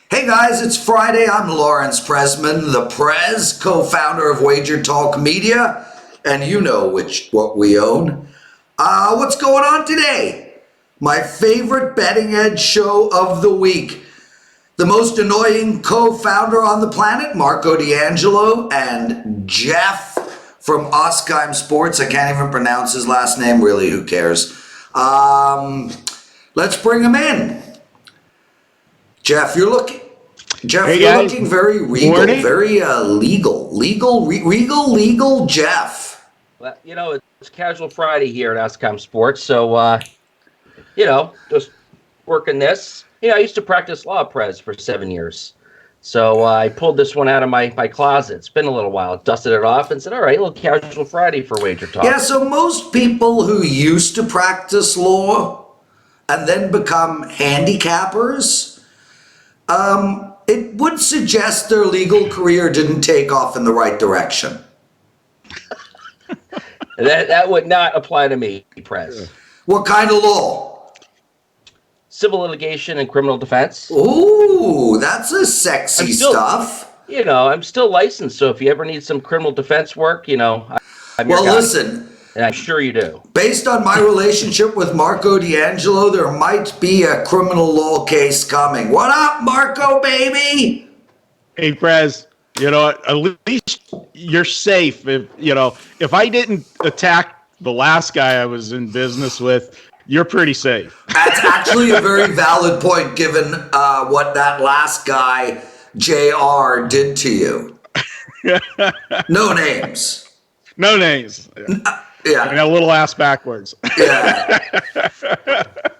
Hey guys, it's Friday. I'm Lawrence Presman, the Prez, co-founder of WagerTalk Media, and you know what we own. What's going on today? My favorite betting edge show of the week. The most annoying co-founder on the planet, Marco D'Angelo, and Jeff from Oskheim Sports. I can't even pronounce his last name, really, who cares? Let's bring him in. Jeff, you're looking very regal, Morning. very legal, Jeff. Well, it's casual Friday here at Oskheim Sports, so just working this. I used to practice law, Prez, for 7 years, so I pulled this one out of my closet. It's been a little while. Dusted it off and said, "All right, a little casual Friday for WagerTalk." Yeah, so most people who used to practice law and then become handicappers, it would suggest their legal career didn't take off in the right direction. That would not apply to me, Prez. What kind of law? Civil litigation and criminal defense. Ooh, that's a sexy stuff. I'm still licensed, so if you ever need some criminal defense work, I'm your guy. Listen. And I'm sure you do. Based on my relationship with Marco D'Angelo, there might be a criminal law case coming. What up, Marco, baby? Hey, Prez, at least you're safe. If I didn't attack the last guy I was in business with, you're pretty safe. That's actually a very valid point, given what that last guy, JR, did to you. No names. No names. Yeah. And a little ass backwards. Yeah.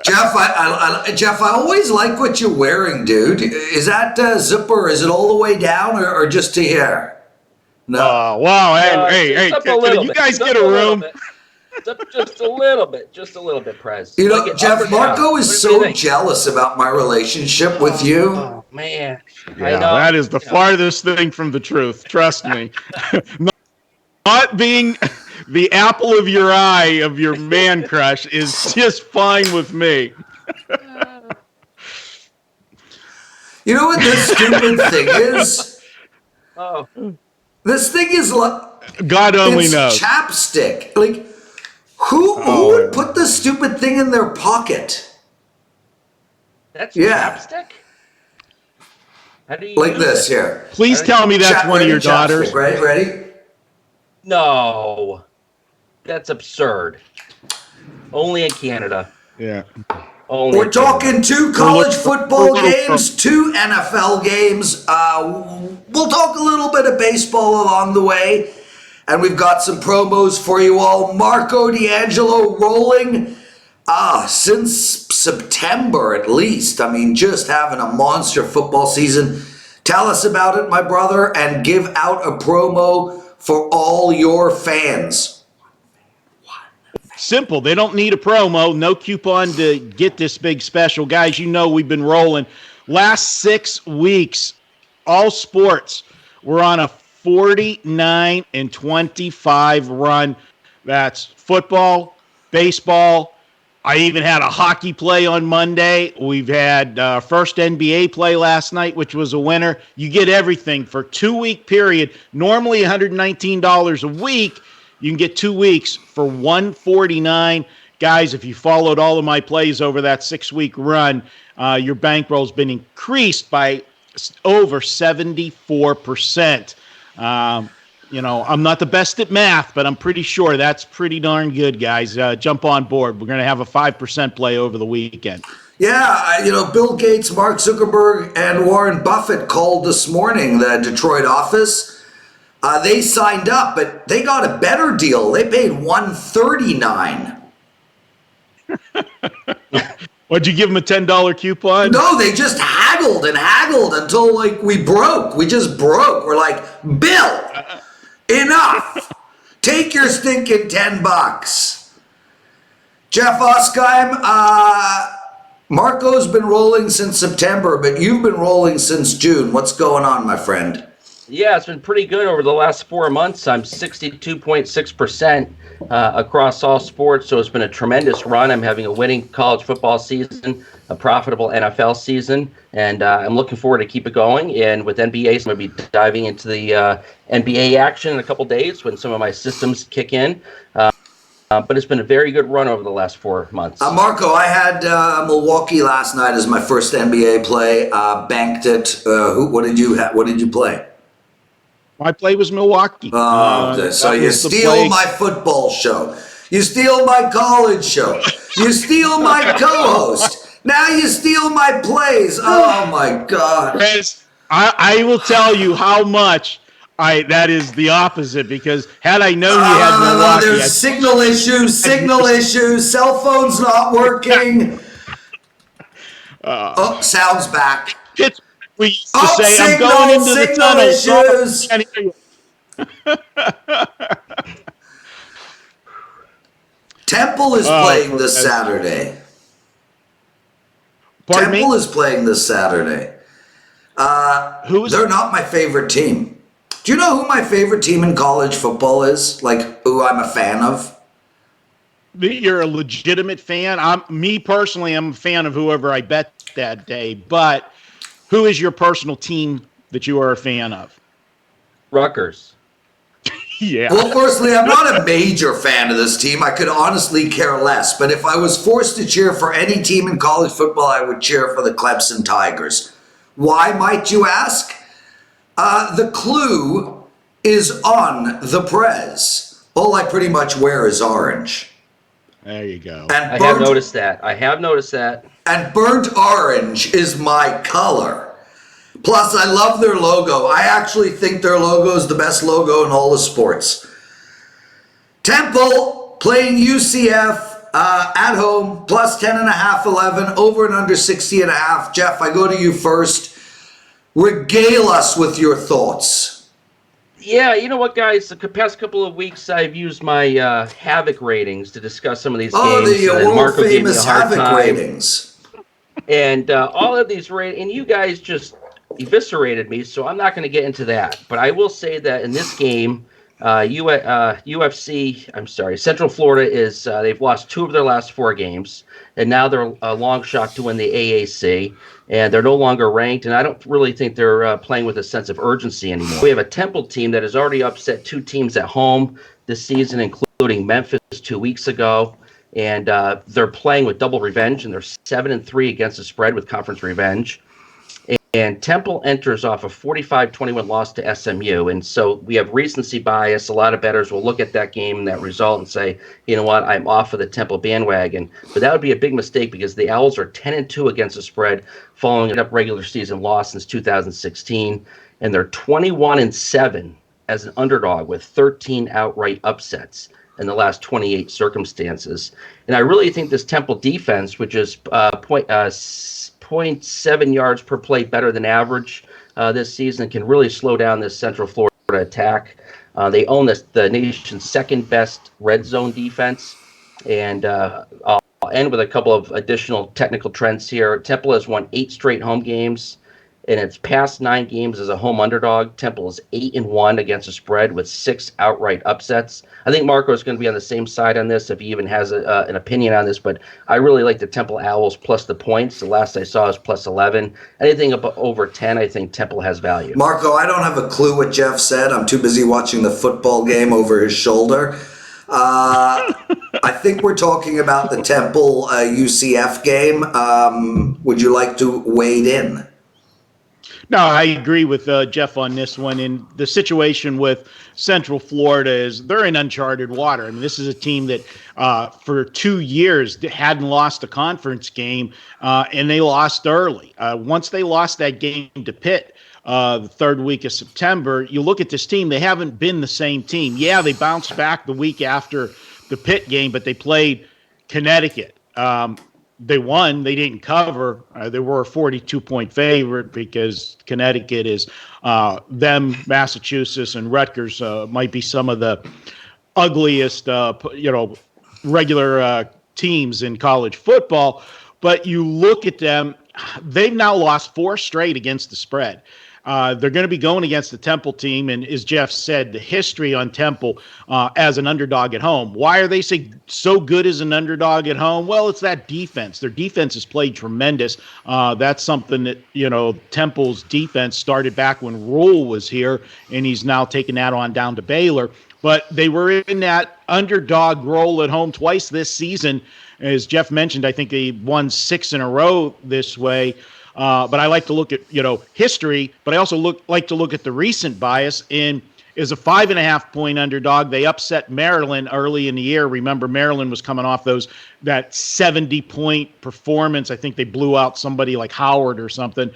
Jeff, I always like what you're wearing, dude. Is that zipper? Is it all the way down or just to here? No. Oh, wow. Hey, can you guys get a room? Just a little bit, Prez. Jeff, Marco is so jealous about my relationship with you. Oh, man. Yeah, I know. That is the farthest thing from the truth. Trust me. Not being the apple of your eye of your man crush is just fine with me. You know what this stupid thing is? Oh. This thing is like God only knows. Chapstick. Like who would put this stupid thing in their pocket? That's chapstick? How do you like use this it? here? Please tell me that's one of your daughters. Right? Ready? No. That's absurd. Only in Canada. Yeah. We're talking 2 college football games, 2 NFL games. We'll talk a little bit of baseball along the way. And we've got some promos for you all. Marco D'Angelo rolling since September at least. I mean, just having a monster football season. Tell us about it, my brother, and give out a promo for all your fans. Simple. They don't need a promo. No coupon to get this big special. Guys, we've been rolling. Last 6 weeks, all sports, we're on a 49-25 run. That's football, baseball. I even had a hockey play on Monday. We've had first NBA play last night, which was a winner. You get everything for a 2-week period. Normally $119 a week. You can get 2 weeks for $149. Guys, if you followed all of my plays over that 6-week run, your bankroll's been increased by over 74%. I'm not the best at math, but I'm pretty sure that's pretty darn good, guys. Jump on board. We're going to have a 5% play over the weekend. Yeah, Bill Gates, Mark Zuckerberg, and Warren Buffett called this morning, the Detroit office. They signed up, but they got a better deal. They paid $139. What'd you give them, a $10 coupon? No, they just haggled until we broke. We just broke. We're like, Bill, enough. Take your stinking $10. Jeff Oskheim, Marco's been rolling since September, but you've been rolling since June. What's going on, my friend? Yeah, it's been pretty good over the last 4 months. I'm 62.6% across all sports, so it's been a tremendous run. I'm having a winning college football season, a profitable NFL season, and I'm looking forward to keep it going. And with NBA, so I'm going to be diving into the NBA action in a couple days when some of my systems kick in. But it's been a very good run over the last 4 months. Marco, I had Milwaukee last night as my first NBA play. Banked it. What did you play? My play was Milwaukee. So you steal my football show. You steal my college show. You steal my co-host. Now you steal my plays. Oh my God. Prez, I will tell you how much that is the opposite, because had I known you had Milwaukee, there's signal issues. Cell phone's not working. Sound's back. We used to say, I'm going into the tunnel. Issues. Temple is playing this Saturday. Temple is playing this Saturday. They're not my favorite team. Do you know who my favorite team in college football is? Like, who I'm a fan of? You're a legitimate fan. Me personally, I'm a fan of whoever I bet that day. But who is your personal team that you are a fan of? Rutgers. Yeah. Well, firstly, I'm not a major fan of this team. I could honestly care less. But if I was forced to cheer for any team in college football, I would cheer for the Clemson Tigers. Why, might you ask? The clue is on the Prez. All I pretty much wear is orange. There you go. I have noticed that. And burnt orange is my color. Plus, I love their logo. I actually think their logo is the best logo in all of sports. Temple playing UCF at home, plus 10.5, 11, over and under 60.5. Jeff, I go to you first. Regale us with your thoughts. Yeah, you know what, guys? The past couple of weeks, I've used my Havoc ratings to discuss some of these games. The world-famous Havoc ratings. And all of these ratings, and you guys just eviscerated me, so I'm not going to get into that. But I will say that in this game, Central Florida is, they've lost 2 of their last 4 games, and now they're a long shot to win the AAC, and they're no longer ranked, and I don't really think they're playing with a sense of urgency anymore. We have a Temple team that has already upset 2 teams at home this season, including Memphis 2 weeks ago, and they're playing with double revenge, and they're 7-3 against the spread with conference revenge. And Temple enters off a 45-21 loss to SMU. And so we have recency bias. A lot of bettors will look at that game and that result and say, you know what, I'm off of the Temple bandwagon. But that would be a big mistake, because the Owls are 10-2 against the spread following up regular season loss since 2016. And they're 21-7 as an underdog with 13 outright upsets in the last 28 circumstances. And I really think this Temple defense, which is 0.7 yards per play better than average this season, can really slow down this Central Florida attack. They own the nation's second best red zone defense. And I'll end with a couple of additional technical trends here. Temple has won 8 straight home games. In its past 9 games as a home underdog, Temple is 8-1 against the spread with 6 outright upsets. I think Marco is going to be on the same side on this if he even has an opinion on this, but I really like the Temple Owls plus the points. The last I saw is plus 11. Anything over 10, I think Temple has value. Marco, I don't have a clue what Jeff said. I'm too busy watching the football game over his shoulder. I think we're talking about the Temple UCF game. Would you like to wade in? No, I agree with Jeff on this one. And the situation with Central Florida is they're in uncharted water. I mean, this is a team that for 2 years hadn't lost a conference game, and they lost early. Once they lost that game to Pitt the 3rd week of September, you look at this team, they haven't been the same team. Yeah, they bounced back the week after the Pitt game, but they played Connecticut. They won. They didn't cover. They were a 42-point favorite because Connecticut is them, Massachusetts, and Rutgers might be some of the ugliest, regular teams in college football. But you look at them; they've now lost 4 straight against the spread. They're going to be going against the Temple team, and as Jeff said, the history on Temple as an underdog at home. Why are they so good as an underdog at home? Well, it's that defense. Their defense has played tremendous. That's something that, Temple's defense started back when Rule was here, and he's now taken that on down to Baylor. But they were in that underdog role at home twice this season. As Jeff mentioned, I think they won 6 in a row this way. But I like to look at, history, but I also like to look at the recent bias. And as a 5.5-point underdog, they upset Maryland early in the year. Remember, Maryland was coming off that 70-point performance. I think they blew out somebody like Howard or something.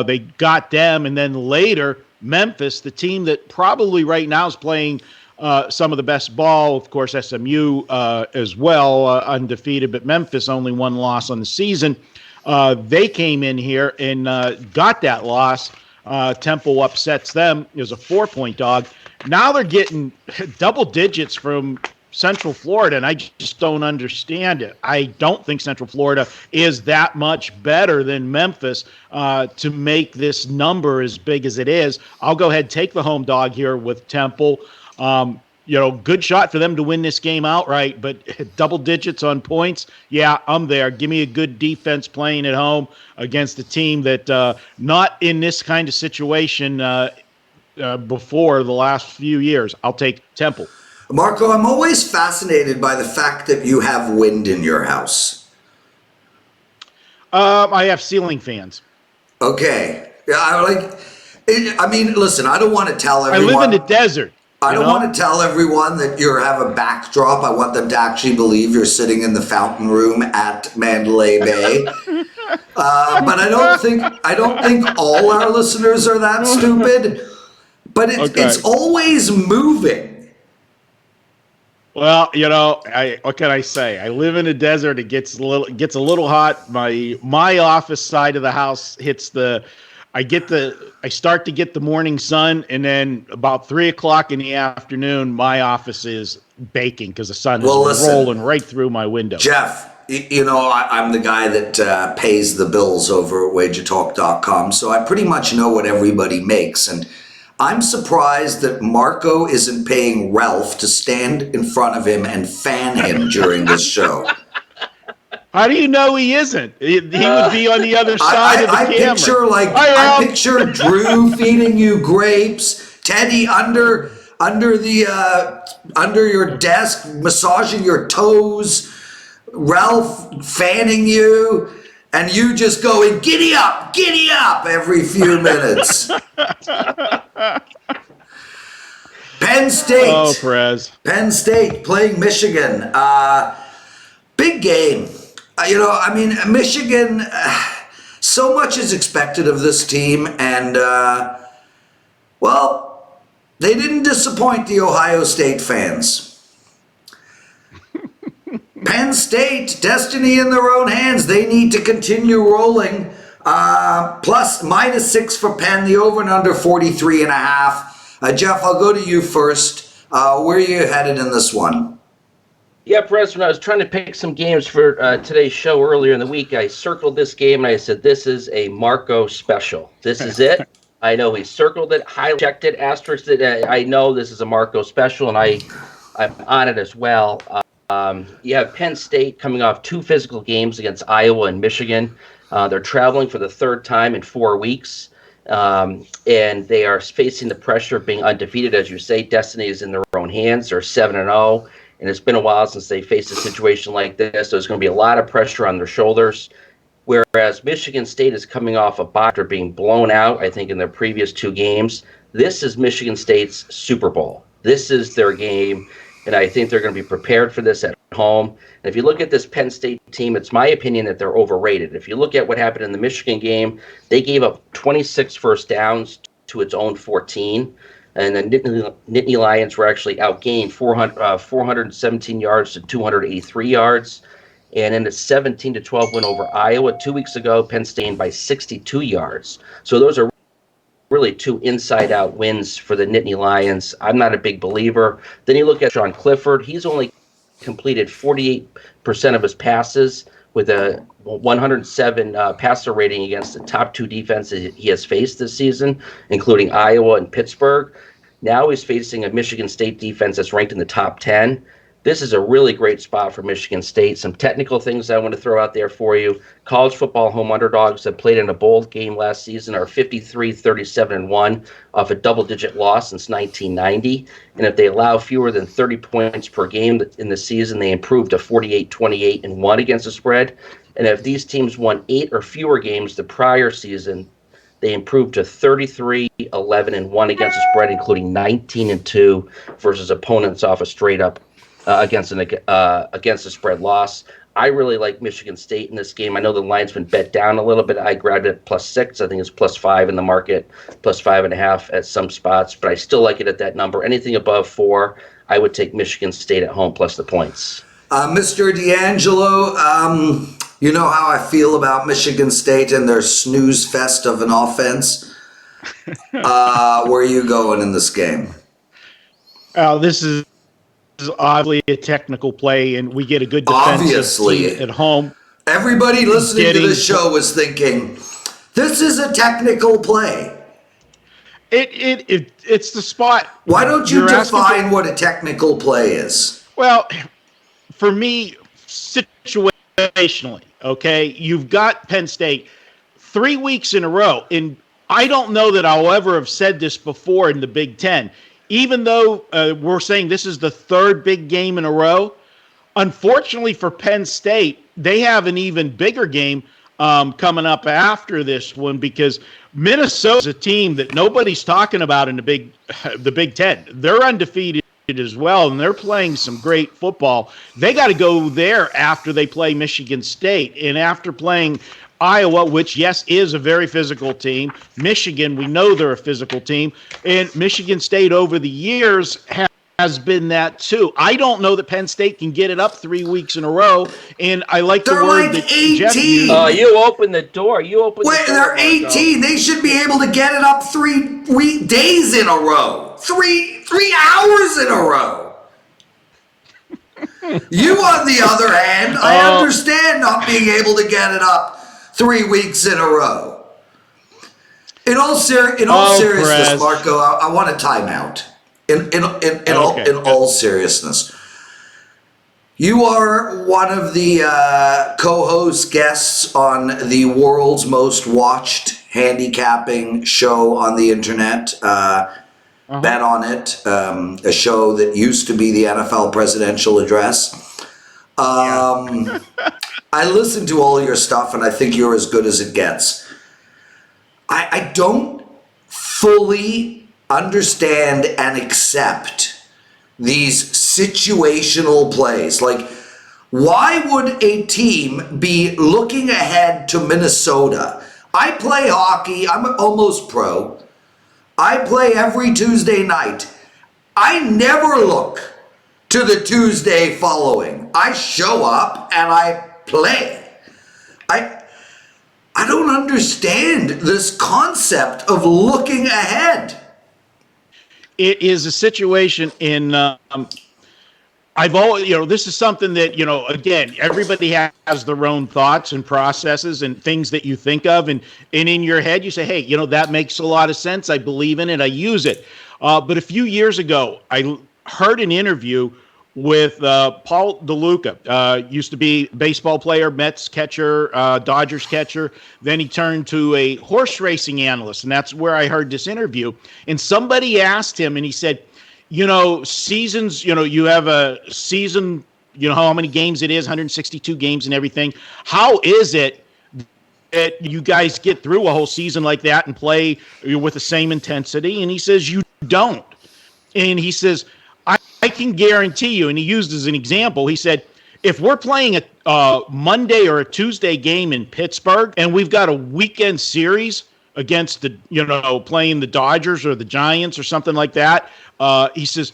They got them. And then later, Memphis, the team that probably right now is playing some of the best ball, of course, SMU as well, undefeated, but Memphis only 1 loss on the season. They came in here and got that loss. Temple upsets them as a 4-point dog. Now they're getting double digits from Central Florida, and I just don't understand it. I don't think Central Florida is that much better than Memphis to make this number as big as it is. I'll go ahead and take the home dog here with Temple. Good shot for them to win this game outright, but double digits on points, yeah, I'm there. Give me a good defense playing at home against a team that not in this kind of situation before the last few years. I'll take Temple. Marco, I'm always fascinated by the fact that you have wind in your house. I have ceiling fans. Okay. Yeah, listen, I don't want to tell everyone. I live in the desert. I don't want to tell everyone that you have a backdrop. I want them to actually believe you're sitting in the fountain room at Mandalay Bay. But I don't think all our listeners are that stupid. But it's always moving. Well, what can I say? I live in a desert. It gets a little hot. My office side of the house hits I start to get the morning sun, and then about 3:00 in the afternoon, my office is baking because the sun is rolling right through my window. Jeff, I'm the guy that pays the bills over at WagerTalk.com, so I pretty much know what everybody makes, and I'm surprised that Marco isn't paying Ralph to stand in front of him and fan him during this show. How do you know he isn't? He would be on the other side of the camera. I picture Drew feeding you grapes, Teddy under your desk massaging your toes, Ralph fanning you, and you just going giddy up every few minutes. Penn State. Oh, Prez. Penn State playing Michigan. Big game. Michigan, so much is expected of this team, and, they didn't disappoint the Ohio State fans. Penn State, destiny in their own hands. They need to continue rolling. -6 for Penn, the over and under 43.5. Jeff, I'll go to you first. Where are you headed in this one? Yeah, Prez, when I was trying to pick some games for today's show earlier in the week, I circled this game and I said, this is a Marco special. This is it. I know he circled it, highlighted it, asterisked it. I know this is a Marco special, and I'm on it as well. You have Penn State coming off 2 physical games against Iowa and Michigan. They're traveling for the 3rd time in 4 weeks, and they are facing the pressure of being undefeated. As you say, destiny is in their own hands. They're 7-0. And it's been a while since they faced a situation like this. So there's going to be a lot of pressure on their shoulders. Whereas Michigan State is coming off a bye after being blown out, I think, in their previous 2 games. This is Michigan State's Super Bowl. This is their game. And I think they're going to be prepared for this at home. And if you look at this Penn State team, it's my opinion that they're overrated. If you look at what happened in the Michigan game, they gave up 26 first downs to its own 14. And the Nittany Lions were actually outgained 417 yards to 283 yards. And in a 17-12 win over Iowa 2 weeks ago, Penn State by 62 yards. So those are really 2 inside-out wins for the Nittany Lions. I'm not a big believer. Then you look at Sean Clifford. He's only completed 48% of his passes, with a 107 passer rating against the top 2 defenses he has faced this season, including Iowa and Pittsburgh. Now he's facing a Michigan State defense that's ranked in the top 10. This is a really great spot for Michigan State. Some technical things I want to throw out there for you. College football home underdogs that played in a bowl game last season are 53-37-1 off a double-digit loss since 1990. And if they allow fewer than 30 points per game in the season, they improve to 48-28-1 against the spread. And if these teams won 8 or fewer games the prior season, they improved to 33-11-1 against the spread, including 19-2 versus opponents off a straight-up against a spread loss. I really like Michigan State in this game. I know the line's been bet down a little bit. I grabbed it at +6. I think it's +5 in the market, +5.5 at some spots, but I still like it at that number. Anything above 4, I would take Michigan State at home plus the points. Mr. D'Angelo, you know how I feel about Michigan State and their snooze fest of an offense. Where are you going in this game? This is obviously a technical play, and we get a good defensive team at home. Everybody listening to this show was thinking, this is a technical play. It's the spot. Why don't you define what a technical play is? Well, for me, situationally, okay, you've got Penn State 3 weeks in a row, and I don't know that I'll ever have said this before in the Big Ten. Even though we're saying this is the 3rd big game in a row, unfortunately for Penn State, they have an even bigger game coming up after this one, because Minnesota's a team that nobody's talking about in the Big Ten. They're undefeated as well, and they're playing some great football. They got to go there after they play Michigan State, and after playing Iowa, which, yes, is a very physical team. Michigan, we know they're a physical team. And Michigan State over the years has been that too. I don't know that Penn State can get it up 3 weeks in a row. And I like the word that Jeff used. You opened the door. Wait, they're 18. They should be able to get it up 3 days in a row. 3 hours in a row. You, on the other hand, I understand not being able to get it up 3 weeks in a row. In all seriousness, Prez. Marco, I want a timeout. In all seriousness, you are one of the co-host guests on the world's most watched handicapping show on the internet. Bet on It, a show that used to be the NFL presidential address. I listened to all your stuff, and I think you're as good as it gets. I don't fully understand and accept these situational plays. Like, why would a team be looking ahead to Minnesota? I play hockey. I'm almost pro. I play every Tuesday night. I never look to the Tuesday following. I show up and I play. I don't understand this concept of looking ahead. It is a situation in I've always, this is something that, again, everybody has their own thoughts and processes and things that you think of. And in your head, you say, hey, that makes a lot of sense. I believe in it. I use it. But a few years ago, I heard an interview with Paul DeLuca. Used to be a baseball player, Mets catcher, Dodgers catcher. Then he turned to a horse racing analyst. And that's where I heard this interview. And somebody asked him, and he said, seasons, you have a season, how many games it is, 162 games and everything. How is it that you guys get through a whole season like that and play with the same intensity? And he says, you don't. And he says, I can guarantee you, and he used as an example, he said, if we're playing a Monday or a Tuesday game in Pittsburgh and we've got a weekend series against playing the Dodgers or the Giants or something like that, he says,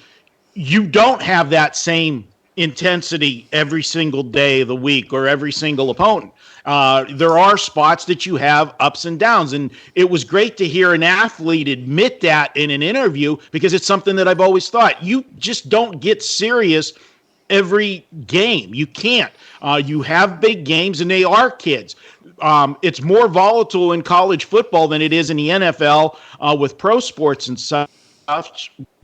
you don't have that same intensity every single day of the week or every single opponent. There are spots that you have ups and downs. And it was great to hear an athlete admit that in an interview, because it's something that I've always thought. You just don't get serious every game. You can't. You have big games, and they are kids. It's more volatile in college football than it is in the NFL with pro sports and such.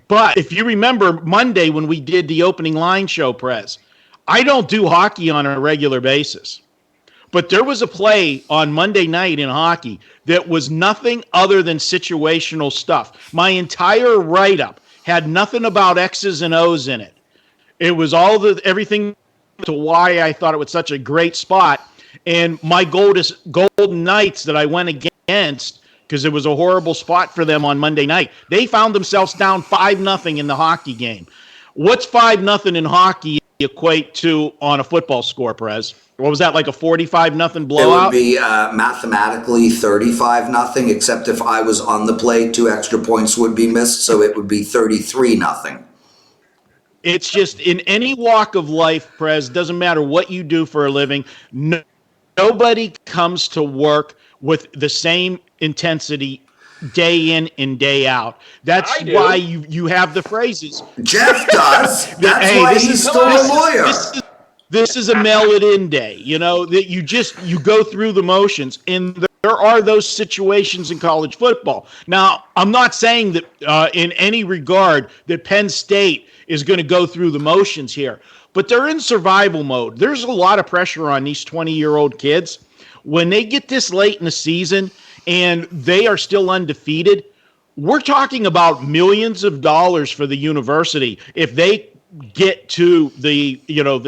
But if you remember Monday when we did the opening line show, Prez, I don't do hockey on a regular basis. But there was a play on Monday night in hockey that was nothing other than situational stuff. My entire write-up had nothing about X's and O's in it. It was everything to why I thought it was such a great spot. And my Golden Knights that I went against, because it was a horrible spot for them on Monday night, they found themselves down 5-0 in the hockey game. What's 5-0 in hockey equate to on a football score, Prez? What was that, like a 45-0 blowout? It would be mathematically 35-0, except if I was on the play, 2 extra points would be missed, so it would be 33-0. It's just in any walk of life, Prez, doesn't matter what you do for a living, nobody comes to work with the same intensity day in and day out. That's why you have the phrases. Jeff does. That's why he's still a lawyer. This is a mail-it-in day, that you go through the motions, and there are those situations in college football. Now, I'm not saying that in any regard that Penn State is going to go through the motions here, but they're in survival mode. There's a lot of pressure on these 20-year-old kids. When they get this late in the season and they are still undefeated, we're talking about millions of dollars for the university if they get to the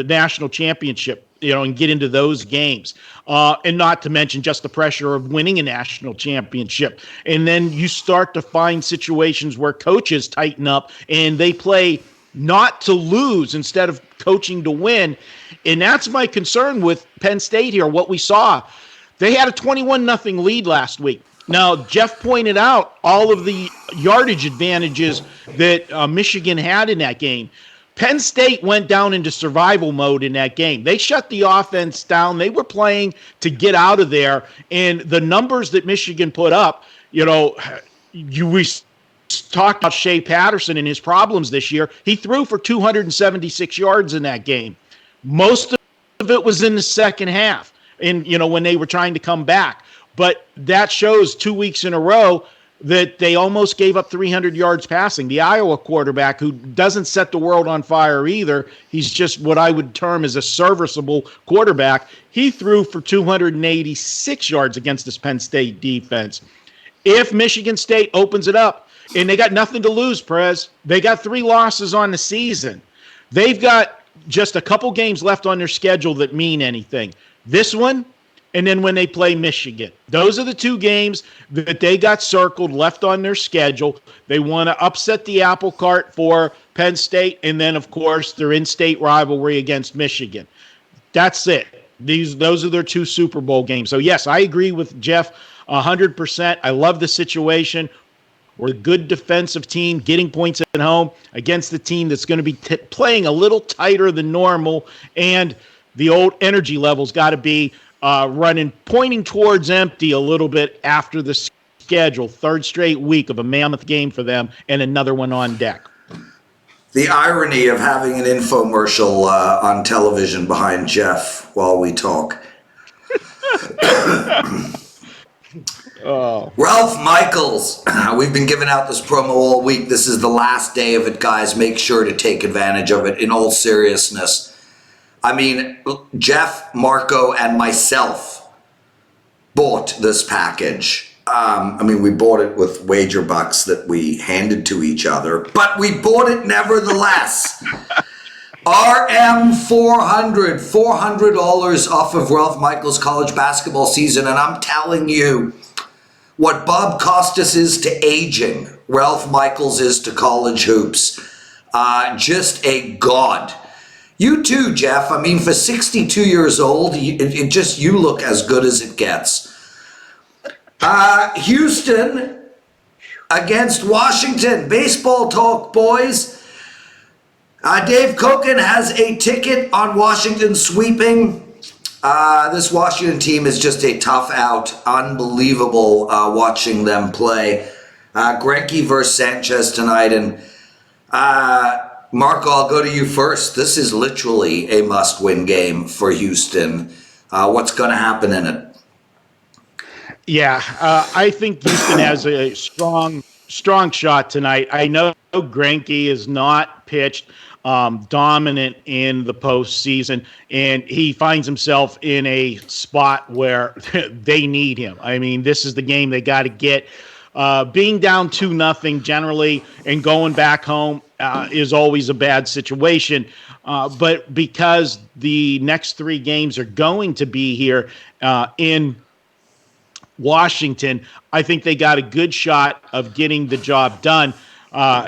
national championship, and get into those games. And not to mention just the pressure of winning a national championship. And then you start to find situations where coaches tighten up and they play not to lose instead of coaching to win. And that's my concern with Penn State here. What we saw, they had a 21-0 lead last week. Now, Jeff pointed out all of the yardage advantages that Michigan had in that game. Penn State went down into survival mode in that game. They shut the offense down. They were playing to get out of there. And the numbers that Michigan put up, we talked about Shea Patterson and his problems this year. He threw for 276 yards in that game. Most of it was in the second half, and when they were trying to come back. But that shows 2 weeks in a row that they almost gave up 300 yards passing. The Iowa quarterback, who doesn't set the world on fire either, he's just what I would term as a serviceable quarterback. He threw for 286 yards against this Penn State defense. If Michigan State opens it up, and they got nothing to lose, Prez, they got 3 losses on the season. They've got just a couple games left on their schedule that mean anything. This one, and then when they play Michigan. Those are the 2 games that they got circled, left on their schedule. They want to upset the apple cart for Penn State, and then, of course, their in-state rivalry against Michigan. That's it. Those are their 2 Super Bowl games. So, yes, I agree with Jeff 100%. I love the situation. We're a good defensive team, getting points at home against the team that's going to be playing a little tighter than normal, and the old energy level's got to be pointing towards empty a little bit after the schedule. 3rd straight week of a mammoth game for them and another one on deck. The irony of having an infomercial on television behind Jeff while we talk. Oh. Ralph Michaels. We've been giving out this promo all week. This is the last day of it, guys. Make sure to take advantage of it in all seriousness. I mean, Jeff, Marco, and myself bought this package. We bought it with wager bucks that we handed to each other, but we bought it nevertheless. RM 400, $400 off of Ralph Michaels' college basketball season, and I'm telling you, what Bob Costas is to aging, Ralph Michaels is to college hoops. Just a god. You too, Jeff. For 62 years old, you look as good as it gets. Houston against Washington. Baseball talk, boys. Dave Koken has a ticket on Washington sweeping. This Washington team is just a tough out. Unbelievable watching them play. Greinke versus Sanchez tonight. And Marco, I'll go to you first. This is literally a must-win game for Houston. What's going to happen in it? Yeah, I think Houston has a strong shot tonight. I know Greinke is not pitched dominant in the postseason, and he finds himself in a spot where they need him. I mean, this is the game they got to get. Being down 2-0 generally and going back home is always a bad situation. But because the next 3 games are going to be here in Washington, I think they got a good shot of getting the job done.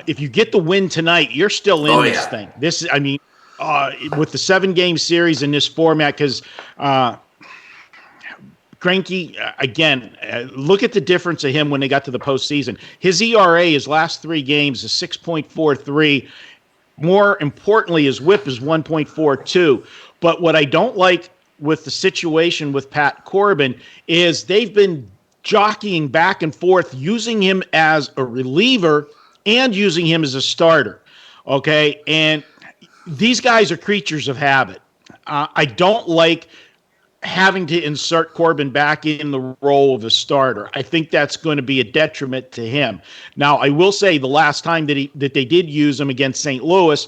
If you get the win tonight, you're still in this thing. This, I mean, with the 7-game series in this format, because Greinke, again, look at the difference of him when they got to the postseason. His ERA, his last 3 games, is 6.43. More importantly, his WHIP is 1.42. But what I don't like with the situation with Pat Corbin is they've been jockeying back and forth, using him as a reliever and using him as a starter. Okay, and these guys are creatures of habit. I don't like having to insert Corbin back in the role of a starter. I think that's going to be a detriment to him. Now, I will say the last time that they did use him against St. Louis,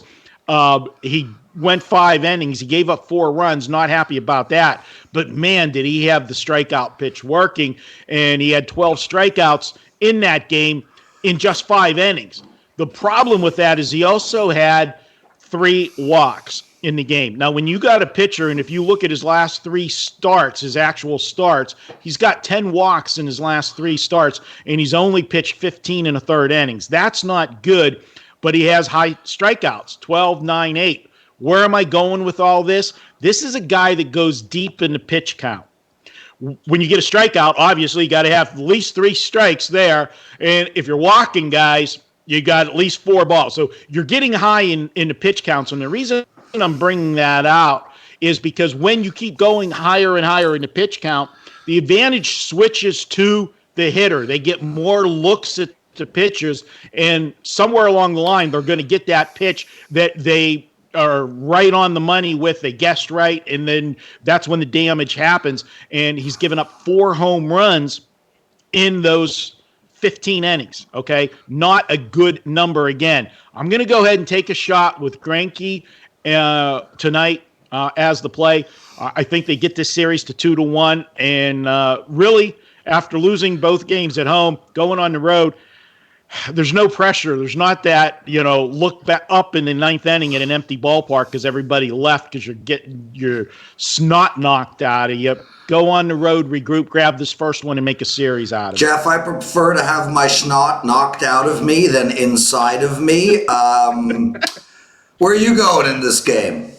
he went 5 innings. He gave up 4 runs. Not happy about that. But, man, did he have the strikeout pitch working. And he had 12 strikeouts in that game in just 5 innings. The problem with that is he also had 3 walks in the game. Now, when you got a pitcher, and if you look at his last 3 starts, his actual starts, he's got 10 walks in his last 3 starts, and he's only pitched 15 1/3 innings. That's not good, but he has high strikeouts, 12, 9, 8. Where am I going with all this? This is a guy that goes deep in the pitch count. When you get a strikeout, obviously you got to have at least 3 strikes there, and if you're walking guys, you got at least 4 balls. So you're getting high in the pitch counts, and the reason I'm bringing that out is because when you keep going higher and higher in the pitch count, the advantage switches to the hitter. They get more looks at the pitches, and somewhere along the line, they're going to get that pitch that they are right on the money with. They guessed right, and then that's when the damage happens. And he's given up 4 home runs in those 15 innings, okay? Not a good number again. I'm going to go ahead and take a shot with Greinke tonight as the play. I think they get this series to 2-1, and really, after losing both games at home, going on the road, there's no pressure. There's not that, look back up in the 9th inning at an empty ballpark because everybody left because you're getting your snot knocked out of you. Go on the road, regroup, grab this first one, and make a series out of it. Jeff, I prefer to have my snot knocked out of me than inside of me. Where are you going in this game?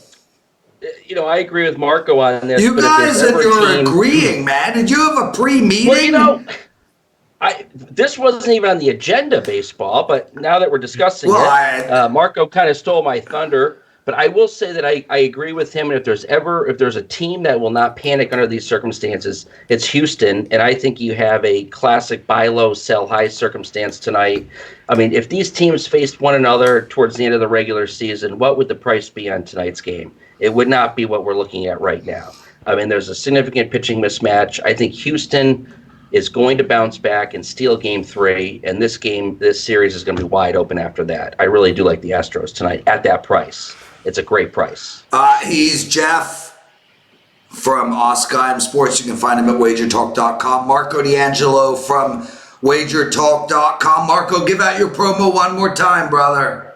I agree with Marco on this. You guys and you're agreeing, man. Did you have a pre-meeting? Well, this wasn't even on the agenda, baseball, but now that we're discussing Marco kind of stole my thunder. But I will say that I agree with him. And if there's a team that will not panic under these circumstances, it's Houston. And I think you have a classic buy low, sell high circumstance tonight. I mean, if these teams faced one another towards the end of the regular season, what would the price be on tonight's game? It would not be what we're looking at right now. I mean, there's a significant pitching mismatch. I think Houston is going to bounce back and steal Game 3, and this series is going to be wide open after that. I really do like the Astros tonight at that price. It's a great price. He's Jeff from Oskeim Sports. You can find him at WagerTalk.com. Marco D'Angelo from WagerTalk.com. Marco, give out your promo one more time, brother.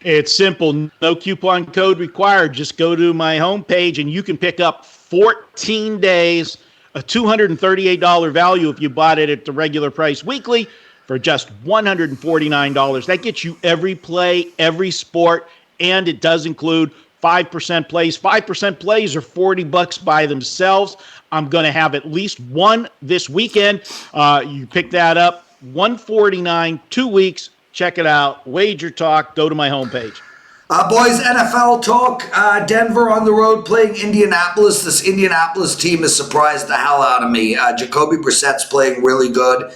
It's simple. No coupon code required. Just go to my homepage, and you can pick up 14 days, a $238 value if you bought it at the regular price weekly for just $149. That gets you every play, every sport, and it does include 5% plays. 5% plays are $40 by themselves. I'm going to have at least one this weekend. You pick that up, $149, 2 weeks. Check it out. Wager Talk. Go to my homepage. Boys, NFL talk. Denver on the road playing Indianapolis. This Indianapolis team has surprised the hell out of me. Jacoby Brissett's playing really good.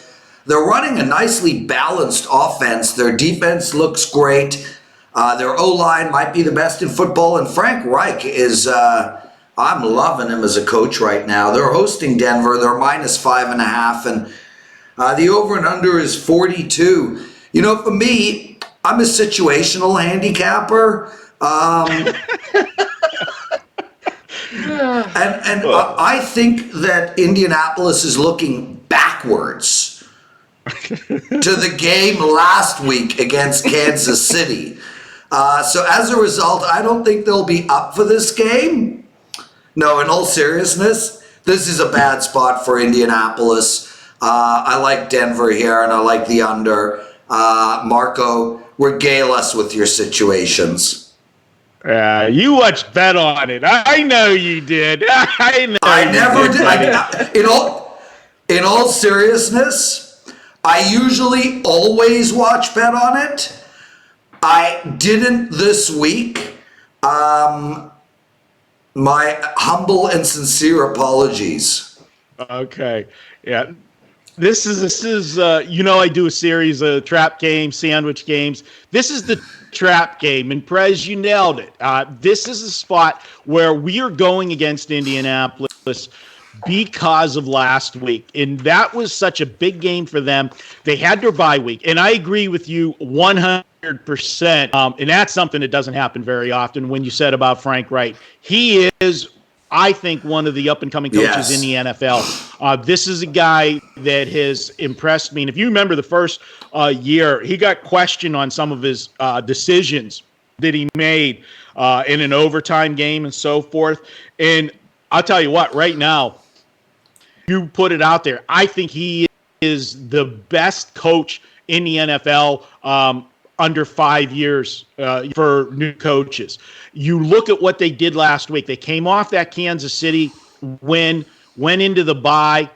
They're running a nicely balanced offense. Their defense looks great. Their O-line might be the best in football, and Frank Reich is, I'm loving him as a coach right now. They're hosting Denver. They're -5.5, and the over and under is 42. You know, for me, I'm a situational handicapper. And I think that Indianapolis is looking backwards to the game last week against Kansas City. So as a result, I don't think they'll be up for this game. No, in all seriousness, this is a bad spot for Indianapolis. I like Denver here, and I like the under. Marco, regale us with your situations. You watched Bet on it. I know you did. I never did. In all seriousness, I usually always watch Bet on it. I didn't this week. My humble and sincere apologies. Okay. Yeah. This is I do a series of trap games, sandwich games. This is the trap game, and Prez, you nailed it. This is a spot where we are going against Indianapolis because of last week, and that was such a big game for them. They had their bye week, and I agree with you 100%. And that's something that doesn't happen very often. When you said about Frank Reich, he is, I think, one of the up-and-coming coaches in the NFL. This is a guy that has impressed me. And if you remember the first year, he got questioned on some of his decisions that he made in an overtime game and so forth. And I'll tell you what, right now, you put it out there, I think he is the best coach in the NFL under 5 years for new coaches. You look at what they did last week. They came off that Kansas City win, went into the bye,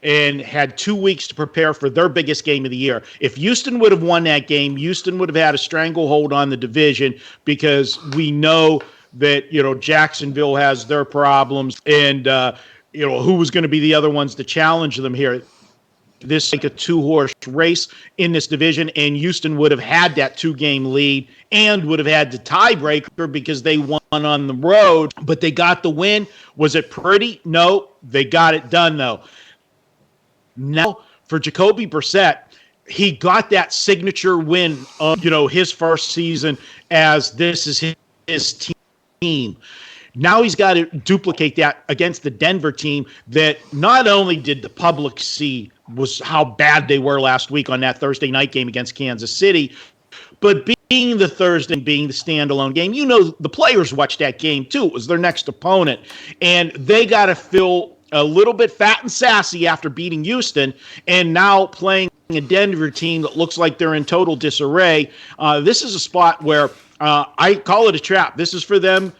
and had 2 weeks to prepare for their biggest game of the year. If Houston would have won that game, Houston would have had a stranglehold on the division, because we know that, Jacksonville has their problems, and, who was going to be the other ones to challenge them here. This is like a two-horse race in this division, and Houston would have had that 2-game lead and would have had the tiebreaker because they won on the road, but they got the win. Was it pretty? No, they got it done, though. Now, for Jacoby Brissett, he got that signature win of, his first season as this is his team. Now he's got to duplicate that against the Denver team that not only did the public see was how bad they were last week on that Thursday night game against Kansas City, but being the Thursday, being the standalone game, the players watched that game too. It was their next opponent, and they got to feel a little bit fat and sassy after beating Houston and now playing a Denver team that looks like they're in total disarray. This is a spot where I call it a trap. This is for them.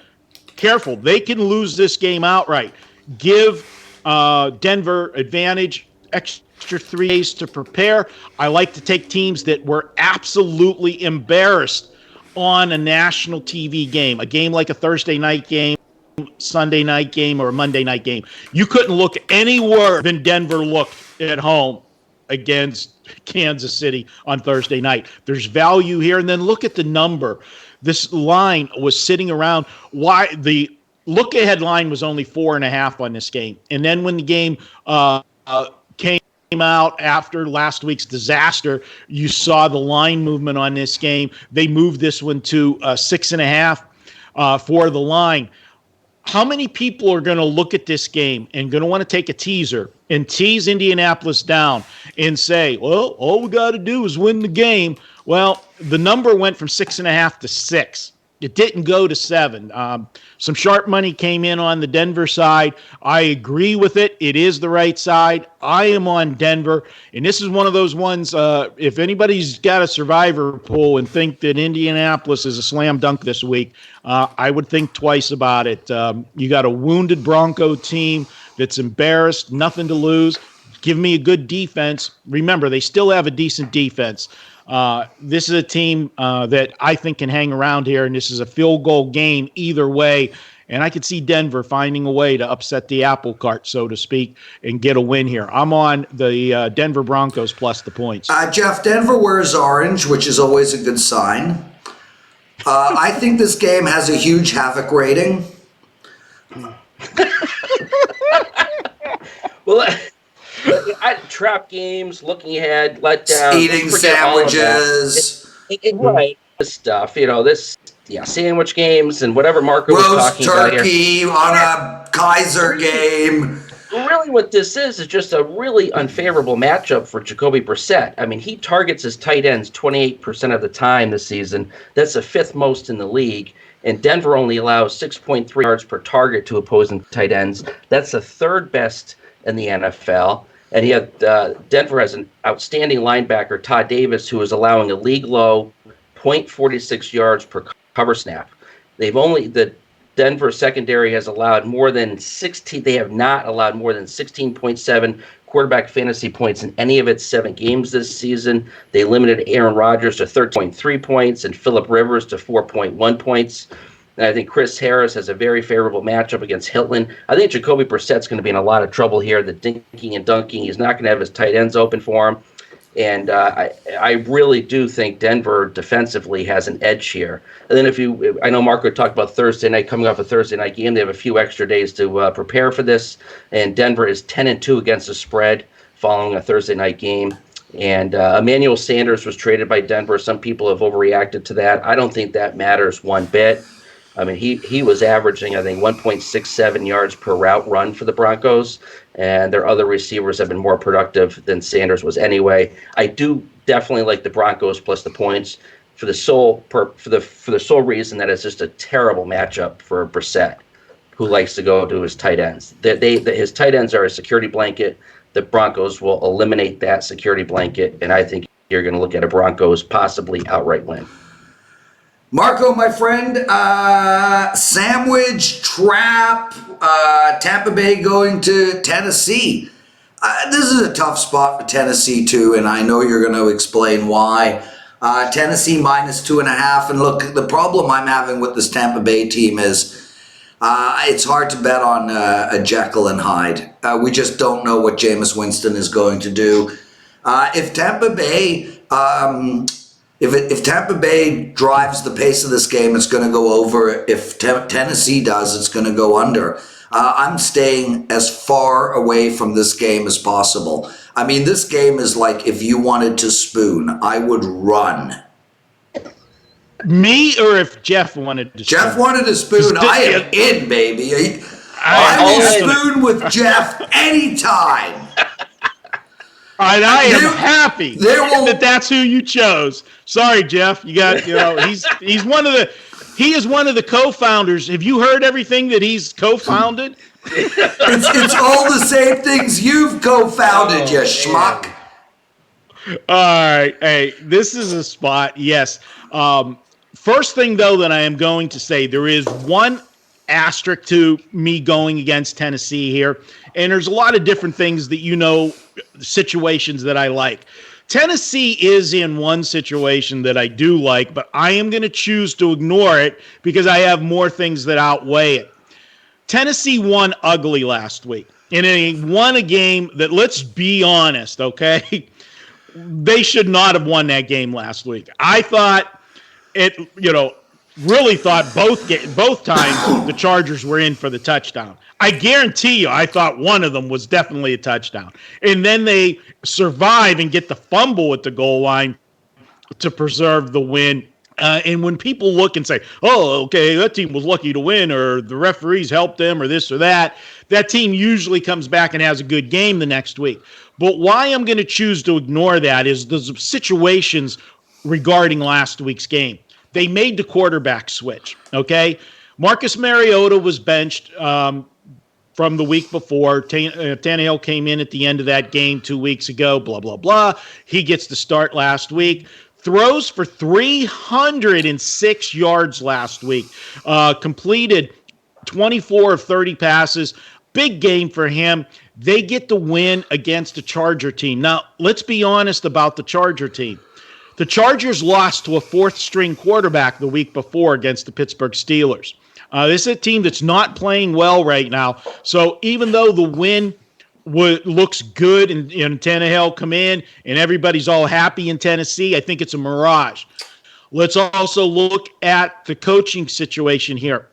Careful. They can lose this game outright. Give Denver advantage, extra 3 days to prepare. I like to take teams that were absolutely embarrassed on a national TV game, a game like a Thursday night game, Sunday night game, or a Monday night game. You couldn't look any worse than Denver looked at home against Kansas City on Thursday night. There's value here. And then look at the number. This line was sitting around. Why the look-ahead line was only 4.5 on this game. And then when the game came out after last week's disaster, you saw the line movement on this game. They moved this one to 6.5 for the line. How many people are going to look at this game and going to want to take a teaser and tease Indianapolis down and say, well, all we got to do is win the game? Well, the number went from 6.5 to 6. It didn't go to 7. Some sharp money came in on the Denver side. I agree with it. It is the right side. I am on Denver. And this is one of those ones, if anybody's got a survivor pool and think that Indianapolis is a slam dunk this week, I would think twice about it. You got a wounded Bronco team that's embarrassed, nothing to lose. Give me a good defense. Remember, they still have a decent defense. This is a team that I think can hang around here, and this is a field goal game either way. And I could see Denver finding a way to upset the apple cart, so to speak, and get a win here. I'm on the Denver Broncos plus the points. Jeff, Denver wears orange, which is always a good sign. I think this game has a huge havoc rating. Well, trap games, looking ahead, letdowns. Let's Eating forget all of that. sandwiches, Right. This stuff, sandwich games and whatever Marco was roast talking about here. turkey on a Kaiser game. Really, what this is just a really unfavorable matchup for Jacoby Brissett. I mean, he targets his tight ends 28% of the time this season. That's the fifth most in the league. And Denver only allows 6.3 yards per target to opposing tight ends. That's the third best in the NFL. And Denver has an outstanding linebacker, Todd Davis, who is allowing a league low 0.46 yards per cover snap. The Denver secondary has allowed more than 16. They have not allowed more than 16.7 quarterback fantasy points in any of its 7 games this season. They limited Aaron Rodgers to 13.3 points and Phillip Rivers to 4.1 points. And I think Chris Harris has a very favorable matchup against Hilton. I think Jacoby Brissett's going to be in a lot of trouble here. The dinking and dunking, he's not going to have his tight ends open for him. And I really do think Denver defensively has an edge here. And then I know Marco talked about Thursday night, coming off a Thursday night game. They have a few extra days to prepare for this. And Denver is 10-2 against the spread following a Thursday night game. And Emmanuel Sanders was traded by Denver. Some people have overreacted to that. I don't think that matters one bit. I mean, he was averaging, I think, 1.67 yards per route run for the Broncos, and their other receivers have been more productive than Sanders was anyway. I do definitely like the Broncos plus the points for the sole reason that it's just a terrible matchup for Brissett, who likes to go to his tight ends. His tight ends are a security blanket. The Broncos will eliminate that security blanket, and I think you're going to look at a Broncos possibly outright win. Marco, my friend, sandwich, trap, Tampa Bay going to Tennessee. This is a tough spot for Tennessee, too, and I know you're going to explain why. Tennessee minus 2.5. And look, the problem I'm having with this Tampa Bay team is it's hard to bet on a Jekyll and Hyde. We just don't know what Jameis Winston is going to do. If Tampa Bay... If Tampa Bay drives the pace of this game, it's going to go over. If Tennessee does, it's going to go under. I'm staying as far away from this game as possible. I mean, this game is like if you wanted to spoon, I would run. Me or if Jeff wanted to spoon? Jeff wanted to spoon. I am in, baby. I will spoon with Jeff anytime. And I am happy that's who you chose. Sorry, Jeff. He is one of the co-founders. Have you heard everything that he's co-founded? It's all the same things you've co-founded, you schmuck. All right. Hey, this is a spot. Yes. First thing, though, that I am going to say, there is one asterisk to me going against Tennessee here. And there's a lot of different things that situations that I like. Tennessee is in one situation that I do like, but I am going to choose to ignore it because I have more things that outweigh it. Tennessee won ugly last week. And they won a game that, let's be honest, okay? They should not have won that game last week. I thought really thought both times the Chargers were in for the touchdown. I guarantee you, I thought one of them was definitely a touchdown. And then they survive and get the fumble at the goal line to preserve the win. And when people look and say, oh, okay, that team was lucky to win, or the referees helped them, or this or that, that team usually comes back and has a good game the next week. But why I'm going to choose to ignore that is the situations regarding last week's game. They made the quarterback switch, okay? Marcus Mariota was benched from the week before. Tannehill came in at the end of that game 2 weeks ago, blah, blah, blah. He gets the start last week. Throws for 306 yards last week. Completed 24 of 30 passes. Big game for him. They get the win against the Charger team. Now, let's be honest about the Charger team. The Chargers lost to a fourth-string quarterback the week before against the Pittsburgh Steelers. This is a team that's not playing well right now. So even though the win looks good and Tannehill come in and everybody's all happy in Tennessee, I think it's a mirage. Let's also look at the coaching situation here.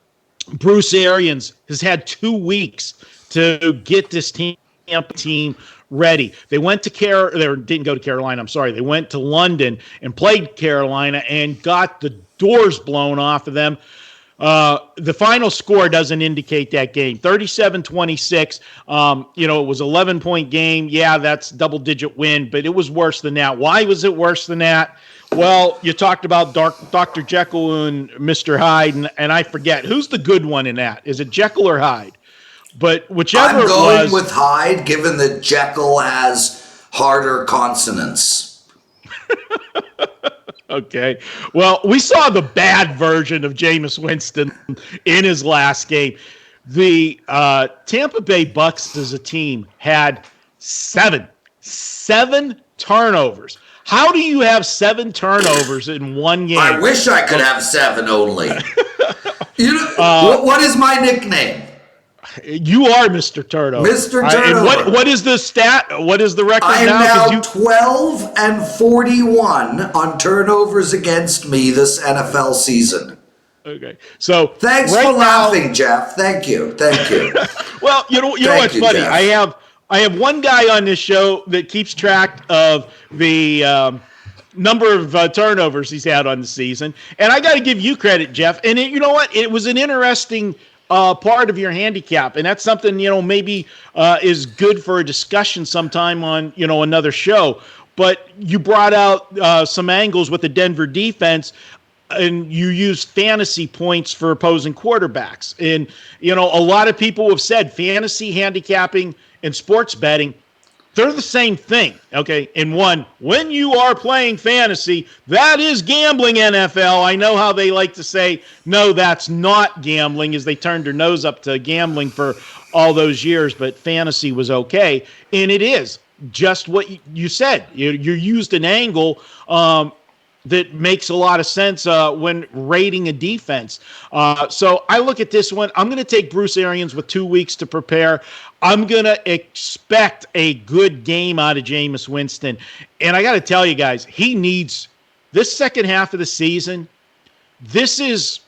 Bruce Arians has had 2 weeks to get this Tampa team ready. They went to didn't go to Carolina. I'm sorry. They went to London and played Carolina and got the doors blown off of them. The final score doesn't indicate that game. 37-26. It was 11-point game. Yeah, that's double-digit win, but it was worse than that. Why was it worse than that? Well, you talked about Dr. Jekyll and Mr. Hyde, and I forget. Who's the good one in that? Is it Jekyll or Hyde? But whichever I'm going with Hyde, given that Jekyll has harder consonants. Okay. Well, we saw the bad version of Jameis Winston in his last game. The Tampa Bay Bucks as a team had seven turnovers. How do you have 7 turnovers in one game? I wish I could have 7 only. What is my nickname? You are Mr. Turnover. Mr. Turnover. And what is the stat? What is the record I am now? now 12-41 on turnovers against me this NFL season. Okay. So thanks for laughing, Jeff. Thank you. Well, you know what's funny? Jeff. I have one guy on this show that keeps track of the number of turnovers he's had on the season, and I got to give you credit, Jeff. And you know what? It was an interesting part of your handicap, and that's something maybe is good for a discussion sometime on another show. But you brought out some angles with the Denver defense, and you used fantasy points for opposing quarterbacks. And a lot of people have said fantasy handicapping and sports betting, they're the same thing, okay? And when you are playing fantasy, that is gambling, NFL. I know how they like to say, no, that's not gambling, as they turned their nose up to gambling for all those years, but fantasy was okay. And it is just what you said. You used an angle that makes a lot of sense when rating a defense. So I look at this one. I'm going to take Bruce Arians with 2 weeks to prepare. I'm going to expect a good game out of Jameis Winston. And I got to tell you guys, he needs this second half of the season. This is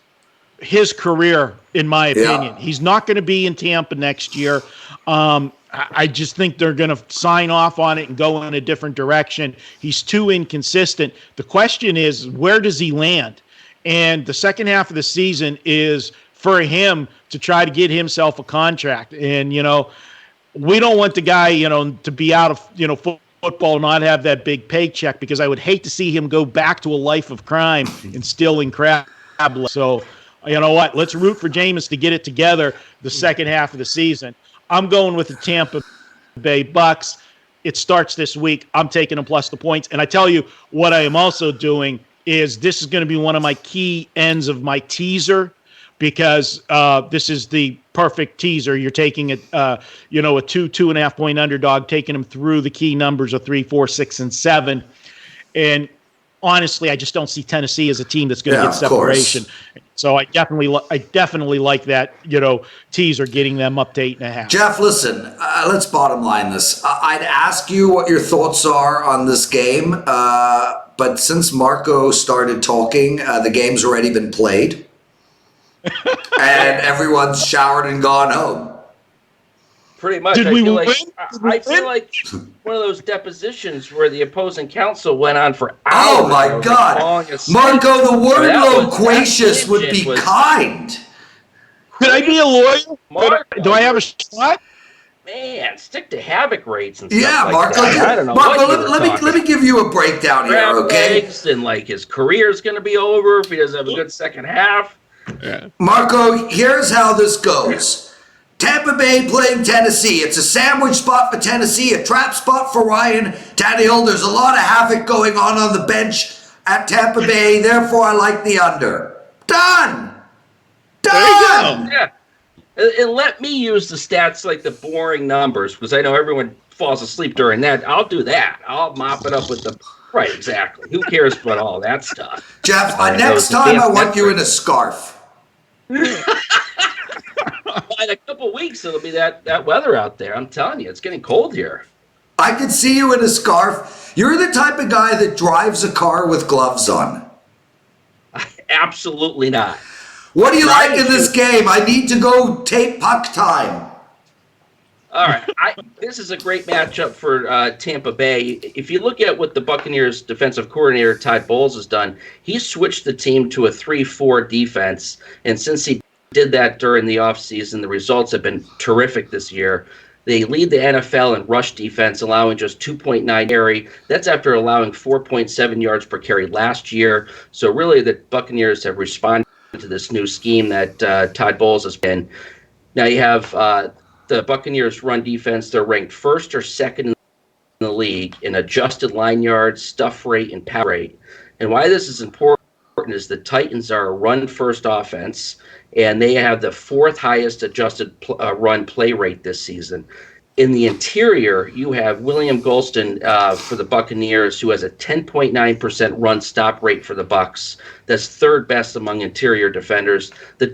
his career, in my opinion. Yeah. He's not going to be in Tampa next year. I just think they're going to sign off on it and go in a different direction. He's too inconsistent. The question is, where does he land? And the second half of the season is for him to try to get himself a contract. And, we don't want the guy, to be out of, football and not have that big paycheck, because I would hate to see him go back to a life of crime and stealing crab. So, you know what? Let's root for Jameis to get it together the second half of the season. I'm going with the Tampa Bay Bucks. It starts this week. I'm taking them plus the points. And I tell you what I am also doing is this is going to be one of my key ends of my teaser, because this is the perfect teaser. You're taking a 2.5 point underdog, taking them through the key numbers of 3, 4, 6, and 7. And honestly, I just don't see Tennessee as a team that's going to get separation. So I definitely like that, teaser, getting them up to 8.5. Jeff, listen, let's bottom line this. I'd ask you what your thoughts are on this game, but since Marco started talking, the game's already been played, and everyone's showered and gone home. Pretty much. I feel like one of those depositions where the opposing counsel went on for hours. Oh, my God. Marco, the word loquacious would be kind. Could I be a lawyer? Marco, do I have a shot? Man, stick to havoc rates and stuff Marco, like that. I don't know. Marco, let me give you a breakdown here, okay? And his career's going to be over if he doesn't have a good second half. Yeah. Marco, here's how this goes. Tampa Bay playing Tennessee. It's a sandwich spot for Tennessee, a trap spot for Ryan Tannehill. There's a lot of havoc going on the bench at Tampa Bay. Therefore, I like the under. Done. Yeah. And let me use the stats, like the boring numbers, because I know everyone falls asleep during that. I'll do that. I'll mop it up with the... Right, exactly. Who cares about all that stuff? Jeff, next time I want you in a scarf. In a couple weeks, it'll be that weather out there. I'm telling you, it's getting cold here. I could see you in a scarf. You're the type of guy that drives a car with gloves on. Absolutely not. What do you like in this game? I need to go tape puck time. All right. This is a great matchup for Tampa Bay. If you look at what the Buccaneers defensive coordinator, Todd Bowles, has done, he switched the team to a 3-4 defense. And since he did that during the offseason, the results have been terrific this year. They lead the NFL in rush defense, allowing just 2.9 carry. That's after allowing 4.7 yards per carry last year. So really the Buccaneers have responded to this new scheme that Todd Bowles has been. Now you have the Buccaneers run defense. They're ranked first or second in the league in adjusted line yards, stuff rate, and power rate. And why this is important is the Titans are a run-first offense, and they have the fourth highest adjusted run play rate this season. In the interior, you have William Golston for the Buccaneers, who has a 10.9% run stop rate for the Bucs. That's third best among interior defenders. The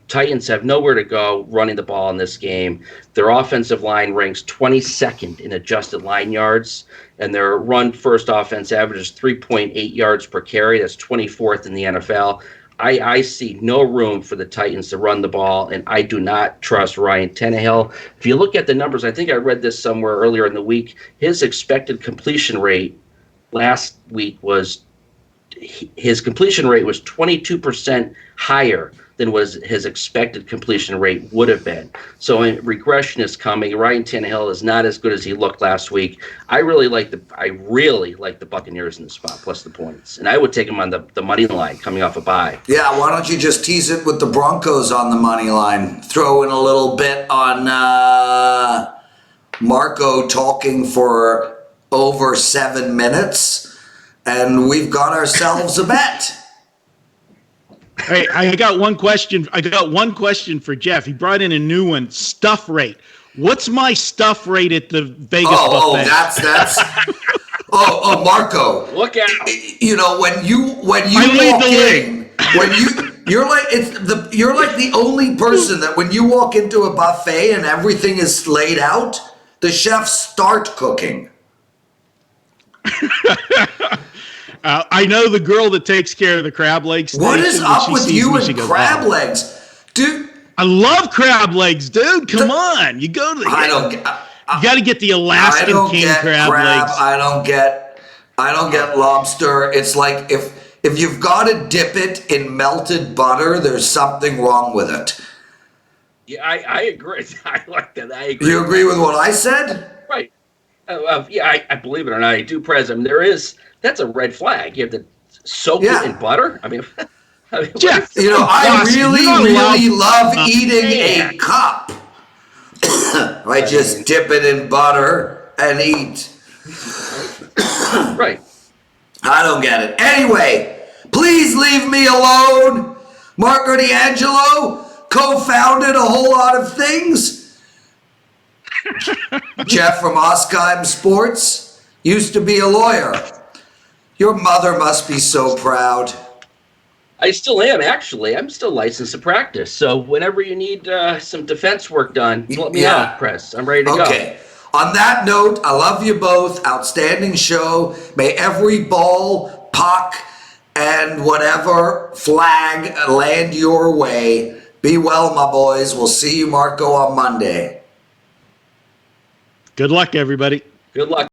Titans have nowhere to go running the ball in this game. Their offensive line ranks 22nd in adjusted line yards, and their run-first offense averages 3.8 yards per carry. That's 24th in the NFL. I see no room for the Titans to run the ball, and I do not trust Ryan Tannehill. If you look at the numbers, I think I read this somewhere earlier in the week, his expected completion rate last week was his completion rate was 22% higher than was his expected completion rate would have been. So regression is coming. Ryan Tannehill is not as good as he looked last week. I really like the Buccaneers in the spot plus the points, and I would take them on the money line coming off a bye. Yeah, why don't you just tease it with the Broncos on the money line? Throw in a little bit on Marco talking for over 7 minutes, and we've got ourselves a bet. Hey, I got one question. For Jeff. He brought in a new one, stuff rate. What's my stuff rate at the Vegas buffet? Oh, that's. Marco. Look out! You know when you walk in, you're like the only person that when you walk into a buffet and everything is laid out, the chefs start cooking. I know the girl that takes care of the crab legs. What is up with you and crab legs, dude? I love crab legs, dude. Come on, you go to the. You got to get the Alaskan king crab legs. I don't get lobster. It's like if you've got to dip it in melted butter, there's something wrong with it. Yeah, I agree. I like that. I agree. You agree with what I said? Right. Yeah, I believe it or not, I do, Prez. I mean, that's a red flag. You have to soak it in butter. I mean, Jeff, I really love eating a cup. I just dip it in butter and eat. Right. I don't get it. Anyway, please leave me alone. Marco D'Angelo co-founded a whole lot of things. Jeff from Oskheim Sports used to be a lawyer. Your mother must be so proud. I still am, actually. I'm still licensed to practice. So whenever you need some defense work done, let me know, Press. I'm ready to go. Okay. On that note, I love you both. Outstanding show. May every ball, puck, and whatever flag land your way. Be well, my boys. We'll see you, Marco, on Monday. Good luck, everybody. Good luck.